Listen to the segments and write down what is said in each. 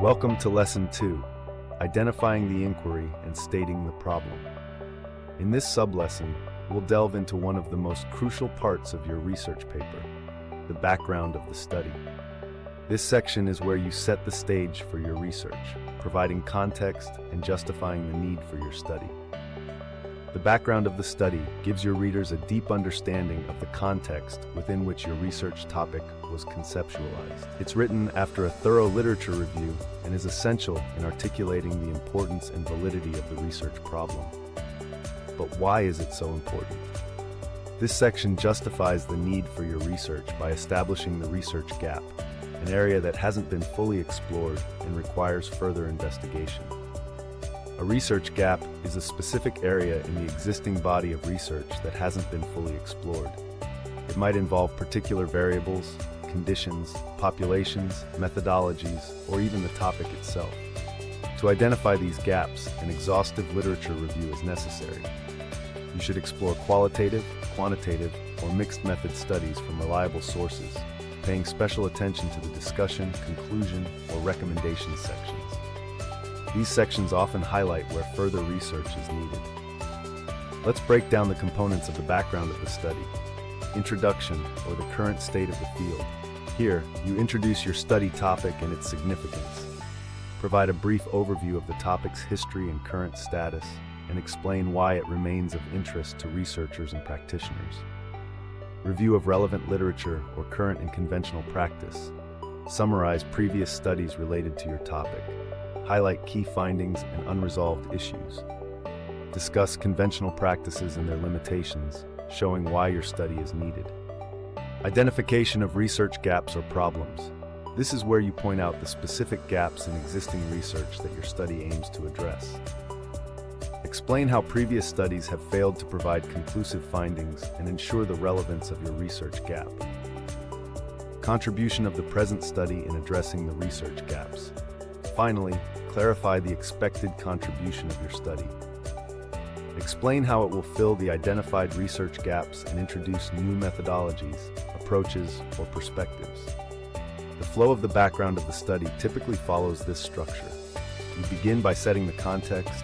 Welcome to Lesson 2, Identifying the Inquiry and Stating the Problem. In this sub-lesson, we'll delve into one of the most crucial parts of your research paper, the background of the study. This section is where you set the stage for your research, providing context and justifying the need for your study. The background of the study gives your readers a deep understanding of the context within which your research topic was conceptualized. It's written after a thorough literature review and is essential in articulating the importance and validity of the research problem. But why is it so important? This section justifies the need for your research by establishing the research gap, an area that hasn't been fully explored and requires further investigation. A research gap is a specific area in the existing body of research that hasn't been fully explored. It might involve particular variables, conditions, populations, methodologies, or even the topic itself. To identify these gaps, an exhaustive literature review is necessary. You should explore qualitative, quantitative, or mixed method studies from reliable sources, paying special attention to the discussion, conclusion, or recommendation sections. These sections often highlight where further research is needed. Let's break down the components of the background of the study. Introduction, or the current state of the field. Here, you introduce your study topic and its significance. Provide a brief overview of the topic's history and current status, and explain why it remains of interest to researchers and practitioners. Review of relevant literature or current and conventional practice. Summarize previous studies related to your topic. Highlight key findings and unresolved issues. Discuss conventional practices and their limitations, showing why your study is needed. Identification of research gaps or problems. This is where you point out the specific gaps in existing research that your study aims to address. Explain how previous studies have failed to provide conclusive findings and ensure the relevance of your research gap. Contribution of the present study in addressing the research gaps. Finally, clarify the expected contribution of your study. Explain how it will fill the identified research gaps and introduce new methodologies, approaches, or perspectives. The flow of the background of the study typically follows this structure. You begin by setting the context,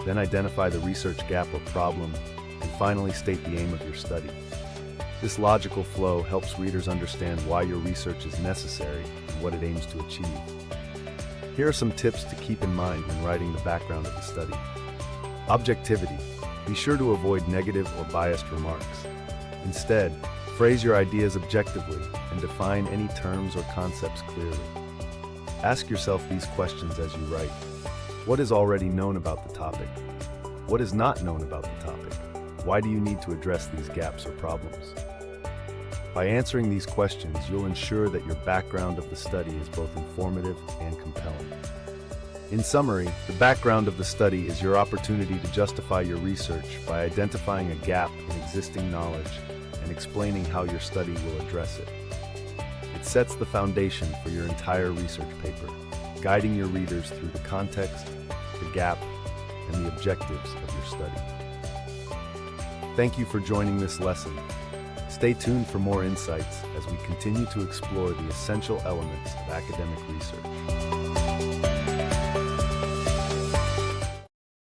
then identify the research gap or problem, and finally state the aim of your study. This logical flow helps readers understand why your research is necessary and what it aims to achieve. Here are some tips to keep in mind when writing the background of the study. Objectivity. Be sure to avoid negative or biased remarks. Instead, phrase your ideas objectively and define any terms or concepts clearly. Ask yourself these questions as you write. What is already known about the topic? What is not known about the topic? Why do you need to address these gaps or problems? By answering these questions, you'll ensure that your background of the study is both informative and compelling. In summary, the background of the study is your opportunity to justify your research by identifying a gap in existing knowledge and explaining how your study will address it. It sets the foundation for your entire research paper, guiding your readers through the context, the gap, and the objectives of your study. Thank you for joining this lesson. Stay tuned for more insights as we continue to explore the essential elements of academic research.